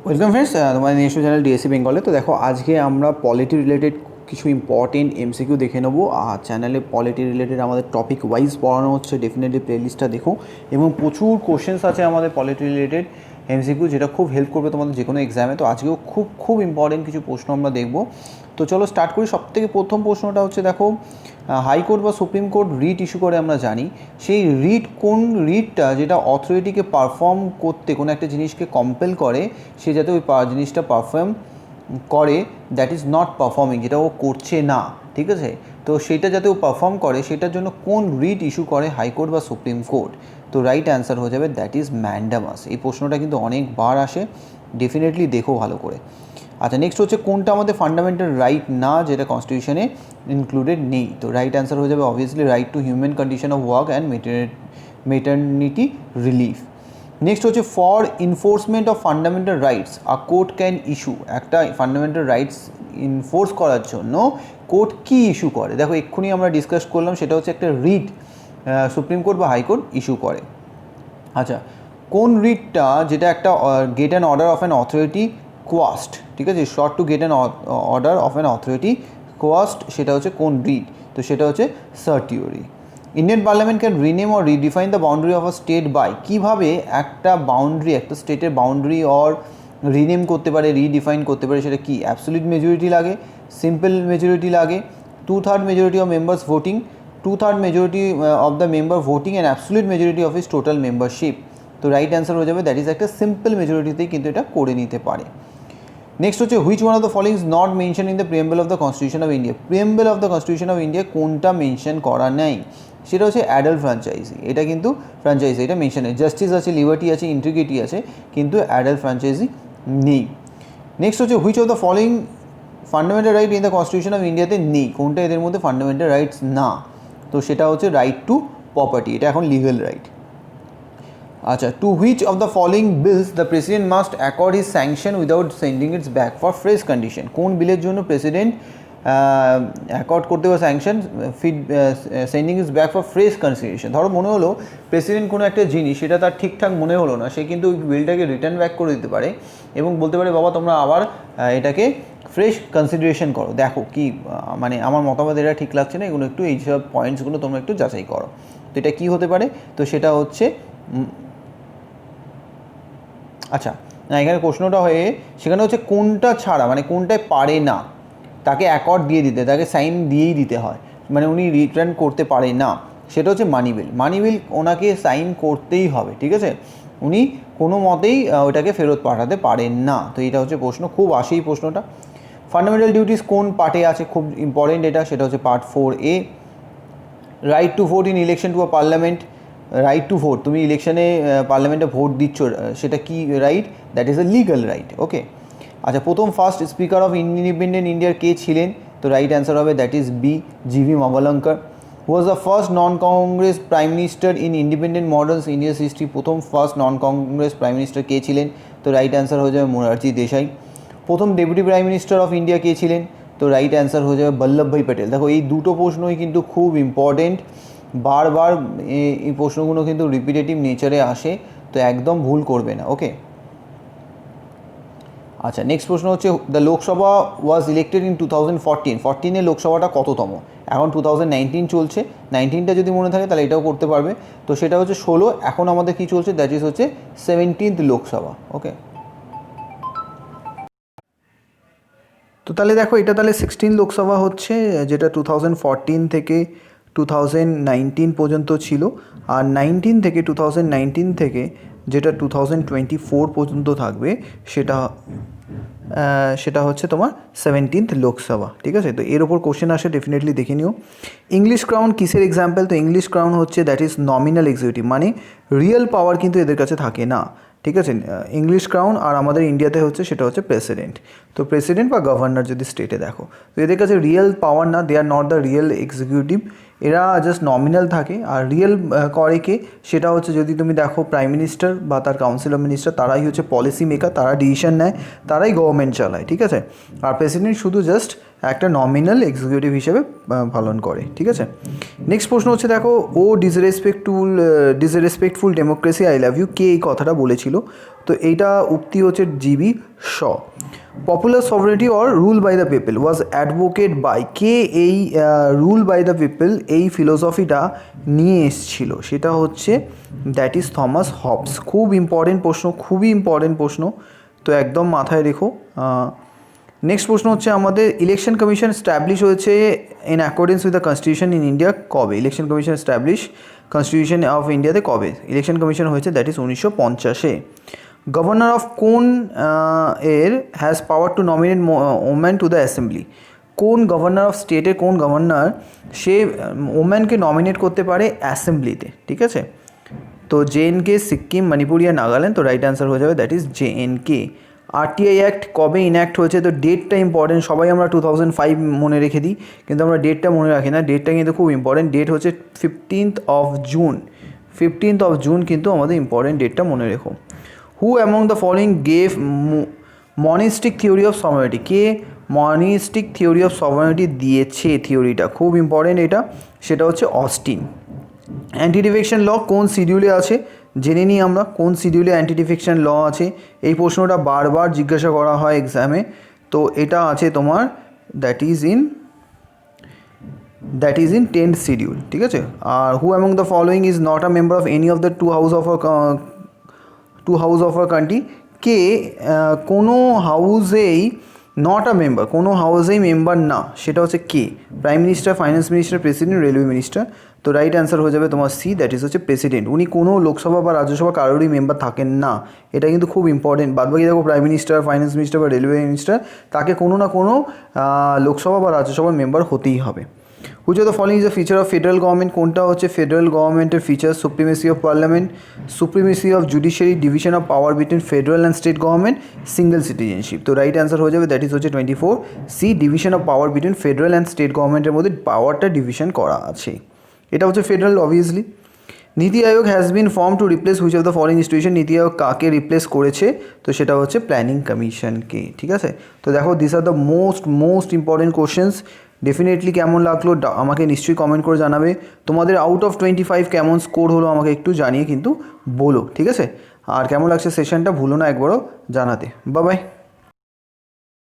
Welcome friends, তোমাদের নিজস্ব channel DSC বেঙ্গলে। তো দেখো, আজকে আমরা পলিটি রিলেটেড কিছু ইম্পর্টেন্ট এমসিকিউ দেখে নেবো। আর চ্যানেলে পলিটি রিলেটেড আমাদের টপিক ওয়াইজ পড়ানো হচ্ছে, ডেফিনেটলি প্লেলিস্টটা দেখো। এবং প্রচুর কোশ্চেন্স আছে আমাদের পলিটি রিলেটেড এমসিকিউ, যেটা খুব হেল্প করবে তোমাদের যে কোনো এক্সামে। তো আজকেও খুব ইম্পর্টেন্ট কিছু প্রশ্ন আমরা দেখবো। তো চলো স্টার্ট করি। সবথেকে প্রথম প্রশ্নটা হচ্ছে, দেখো, হাইকোর্ট বা সুপ্রিম কোর্ট রিট ইস্যু করে আমরা জানি, সেই কোন রিটটা যেটা অথরিটিকে পারফর্ম করতে, কোনো একটা জিনিসকে কম্পেল করে, সে যাতে ওই জিনিসটা পারফর্ম করে, দ্যাট ইজ নট পারফর্মিং, যেটা ও করছে না, ঠিক আছে। তো সেটা যাতে ও পারফর্ম করে, সেটার জন্য কোন রিট ইস্যু করে হাইকোর্ট বা সুপ্রিম কোর্ট? তো রাইট অ্যান্সার হয়ে যাবে দ্যাট ইজ ম্যান্ডামাস। এই প্রশ্নটা কিন্তু অনেকবার আসে, ডেফিনেটলি দেখো ভালো করে। আচ্ছা, নেক্সট হচ্ছে, কোনটা আমাদের ফান্ডামেন্টাল রাইট না, যেটা কনস্টিটিউশনে ইনক্লুডেড নেই? তো রাইট অ্যান্সার হয়ে যাবে obviously right to human condition of work and maternity relief. Next হচ্ছে, for enforcement of fundamental rights a court can issue. একটা ফান্ডামেন্টাল রাইটস ইনফোর্স করার জন্য কোর্ট কী ইস্যু করে? দেখো, এক্ষুনি আমরা ডিসকাস করলাম, সেটা হচ্ছে একটা রিট সুপ্রিম কোর্ট বা হাইকোর্ট ইস্যু করে। আচ্ছা, কোন রিটটা, যেটা একটা get an order of an authority quashed, ঠিক আছে, short to get an order of an authority quashed, সেটা হচ্ছে কোন রিট? তো সেটা হচ্ছে certiorari. Indian parliament can rename or redefine the boundary of a state by. কীভাবে একটা বাউন্ডারি, একটা স্টেটের বাউন্ডারি অর রিনেম করতে পারে, রিডিফাইন করতে পারে? সেটা কি? অ্যাবসলিউট মেজরিটি লাগে, সিম্পল মেজরিটি লাগে, 2/3 majority of members voting, 2/3 majority of the member voting and absolute majority of its total membership. তো রাইট অ্যান্সার হয়ে যাবে দ্যাট ইজ একটা সিম্পল মেজরিটিতেই কিন্তু এটা করে নিতে পারে। নেক্সট হচ্ছে, which one of the following is not mention in the preamble of the constitution of India? Preamble of the constitution of India কোনটা মেনশন করা নেই? সেটা হচ্ছে অ্যাডাল্ট ফ্র্যাঞ্চাইজি। এটা কিন্তু ফ্র্যাঞ্চাইজি, এটা মেনশন নেই। জাস্টিস আছে, লিবার্টি আছে, ইন্টিগ্রিটি আছে, কিন্তু অ্যাডাল্ট ফ্র্যাঞ্চাইজি নেই। নেক্সট হচ্ছে, which of the following fundamental right in the constitution of ইন্ডিয়াতে নেই? কোনটা এদের মধ্যে ফান্ডামেন্টাল রাইটস না? তো সেটা হচ্ছে রাইট টু প্রপার্টি, এটা এখন লিগাল রাইট। আচ্ছা, to which of the following bills the president must accord his sanction without sending its back for fresh condition? কোন বিলের জন্য প্রেসিডেন্ট অ্যাকর্ড করতে হবে sanction, sending its back for fresh consideration? ধরো, মনে হলো প্রেসিডেন্ট কোনো একটা জিনিস, সেটা তার ঠিকঠাক মনে হলো না, সে কিন্তু ওই বিলটাকে রিটার্ন ব্যাক করে দিতে পারে এবং বলতে পারে, বাবা তোমরা আবার এটাকে ফ্রেশ কনসিডারেশন করো, দেখো কি মানে আমার মতামত এটা ঠিক লাগছে না, এগুলো একটু এইসব পয়েন্টসগুলো তোমরা একটু যাচাই করো। তো এটা কী হতে পারে? তো সেটা হচ্ছে, আচ্ছা না, এখানে প্রশ্নটা হয়ে সেখানে হচ্ছে কোনটা ছাড়া, মানে কোনটায় পারে না, তাকে অ্যাকর্ড দিয়ে দিতে, তাকে সাইন দিয়েই দিতে হয়, মানে উনি রিটার্ন করতে পারে না, সেটা হচ্ছে মানি বিল। মানি বিল ওনাকে সাইন করতেই হবে, ঠিক আছে, উনি কোনো মতেই ওটাকে ফেরত পাঠাতে পারেন না। তো এটা হচ্ছে প্রশ্ন, খুব আসে এই প্রশ্নটা। ফান্ডামেন্টাল ডিউটিস কোন পার্টে আছে? খুব ইম্পর্টেন্ট এটা, সেটা হচ্ছে part 4A। Right to vote in election to a parliament. Right to vote, তুমি ইলেকশনে পার্লামেন্টে ভোট দিচ্ছ, সেটা কি right? That is a legal right, okay. আচ্ছা, প্রথম ফার্স্ট স্পিকার অফ ইন্ডিপেন্ডেন্ট ইন্ডিয়ার কে ছিলেন? তো রাইট অ্যান্সার হবে that is B, GV Mavalankar. Who was the first non Congress prime minister in independent moderns India's history? প্রথম first non Congress prime minister কে ছিলেন? তো রাইট অ্যান্সার হয়ে যাবে মোরারজি দেশাই। প্রথম deputy prime minister of India কে ছিলেন? তো রাইট অ্যান্সার হয়ে যাবে বল্লভভাই প্যাটেল। দেখো, এই দুটো প্রশ্নই কিন্তু খুব ইম্পর্টেন্ট, বারবার এই প্রশ্নগুলো কিন্তু রিপিটেটিভ নেচারে আসে, তো একদম ভুল করবে না, ওকে। আচ্ছা, নেক্সট প্রশ্ন হচ্ছে, the Lok Sabha was elected in 2014। 14-এ লোকসভাটা কততম? এখন 2019 চলছে, 19টা যদি মনে থাকে তাহলে এটাও করতে পারবে। তো সেটা হচ্ছে 16। এখন আমাদের কি চলছে? দ্যাট ইজ হচ্ছে 17th লোকসভা, ওকে। তো তাহলে দেখো, এটা তাহলে 16 লোকসভা হচ্ছে, যেটা 2014 থেকে 2019 পর্যন্ত ছিল। আর 2019 থেকে যেটা 2024 পর্যন্ত থাকবে, সেটা সেটা হচ্ছে তোমার 17th লোকসভা, ঠিক আছে। তো এর ওপর কোশ্চেন আসে, ডেফিনেটলি দেখে নিও। ইংলিশ ক্রাউন কিসের এক্সাম্পল? তো ইংলিশ ক্রাউন হচ্ছে দ্যাট ইজ নমিনাল এক্সিকিউটিভ, মানে রিয়েল পাওয়ার কিন্তু এদের কাছে থাকে না, ঠিক আছে। ইংলিশ ক্রাউন আর আমাদের ইন্ডিয়াতে হচ্ছে সেটা হচ্ছে প্রেসিডেন্ট। তো প্রেসিডেন্ট বা গভর্নর যদি স্টেটে দেখো, তো এদের কাছে রিয়েল পাওয়ার না, they are not the real executive, এরা জাস্ট নমিনাল থাকে। আর রিয়েল করে কে? সেটা হচ্ছে, যদি তুমি দেখো, প্রাইম মিনিস্টার বা তার কাউন্সিল অফ মিনিস্টার, তারাই হচ্ছে পলিসি মেকার, তারা ডিসিশন নেয়, তারাই গভর্নমেন্ট চালায়, ঠিক আছে। আর প্রেসিডেন্ট শুধু জাস্ট একটা নমিনাল এক্সিকিউটিভ হিসেবে পালন করে, ঠিক আছে। নেক্সট প্রশ্ন হচ্ছে, দেখো, ও disrespectful democracy I love you, কে এই কথাটা বলেছিল? তো তো এইটা উক্তি হচ্ছে GB Shaw. Popular sovereignty or rule by the people was advocate by, কে এই রুল বাই দ্য পিপল এই ফিলোসফিটা নিয়ে এসছিল, সেটা হচ্ছে দ্যাট ইজ থমাস হবস। খুব ইম্পর্টেন্ট প্রশ্ন, খুবই ইম্পর্টেন্ট প্রশ্ন, তো একদম মাথায় রেখো। নেক্সট প্রশ্ন হচ্ছে আমাদের ইলেকশন কমিশন স্ট্যাবলিশ হয়েছে in accordance with the constitution in India কবে? Election commission establish constitution of ইন্ডিয়াতে কবে ইলেকশন কমিশন হয়েছে? দ্যাট ইজ 1950-এ। গভর্নর অফ কোন এর has power to nominate woman to the assembly? কোন গভর্নর অফ স্টেটের কোন গভর্নর সে ওম্যানকে নমিনেট করতে পারে অ্যাসেম্বলিতে? ঠিক আছে, তো জেএনকে, সিকিম, মণিপুর আর নাগাল্যান্ড, তো রাইট অ্যান্সার হয়ে যাবে দ্যাট ইজ জেএনকে। আরটিআই অ্যাক্ট কবে ইনঅ্যাক্ট হয়েছে? তো ডেটটা ইম্পর্টেন্ট, সবাই আমরা 2005 মনে রেখে দিই, কিন্তু আমরা ডেটটা মনে রাখি না। ডেটটা কিন্তু খুব ইম্পর্টেন্ট, ডেট হচ্ছে 15th of June। 15th of June কিন্তু আমাদের ইম্পর্টেন্ট, ডেটটা মনে রেখো। Who among the following gave monistic theory of sovereignty? কে মনিস্টিক থিওরি অফ সভারেনিটি দিয়েছে? থিওরিটা খুব ইম্পর্টেন্ট এটা, সেটা হচ্ছে অস্টিন। অ্যান্টি ডিফেকশন ল কোন শিডিউলে আছে? জেনে নিই আমরা কোন শিডিউলে অ্যান্টি ডিফেকশন ল আছে। এই প্রশ্নটা বারবার জিজ্ঞাসা করা হয় এক্সামে, তো এটা আছে তোমার that is in 10th schedule. ঠিক আছে, আর who among the following is not a member of any of the two house of our country? কে কোনো হাউসেই নট আ মেম্বার, কোনো হাউসেই মেম্বার না, সেটা হচ্ছে কে? Prime minister, finance minister, president, railway minister, তো রাইট অ্যান্সার হয়ে যাবে তোমার সি, দ্যাট ইজ হচ্ছে প্রেসিডেন্ট। উনি কোনো লোকসভা বা রাজ্যসভা কারোরই মেম্বার থাকেন না, এটা কিন্তু খুব ইম্পর্টেন্ট। বাদবাকি দেখো প্রাইম মিনিস্টার, ফাইন্যান্স মিনিস্টার বা রেলওয়ে মিনিস্টার, তাকে কোনো না কোনো লোকসভা বা রাজ্যসভার মেম্বার হতেই হবে। Which of the following is the feature of federal government? কোনটা হচ্ছে ফেডারেল গভর্নমেন্টের feature? Supremacy of parliament, supremacy of judiciary, division of power between federal and state government, single citizenship, তো রাইট অ্যান্সার হয়ে যাবে that is হচ্ছে 24 C, division of power between federal and state গভর্নমেন্টের মধ্যে পাওয়ারটা ডিভিশন করা আছে, এটা হচ্ছে federal obviously. NITI Aayog has been form to replace which of the following institution? NITI Aayog কাকে রিপ্লেস করেছে? তো সেটা হচ্ছে প্ল্যানিং কমিশনকে। ঠিক আছে, তো দেখো this are the most important questions. Definitely কেমন লাগলো আমাকে নিশ্চয়ই কমেন্ট করে জানাবে। তোমাদের আউট অফ 25 কেমন স্কোর হলো আমাকে একটু জানিয়ে কিন্তু বলো। ঠিক আছে, আর কেমন লাগছে সেশনটা ভুলো না একবারও জানাতে। Bye bye.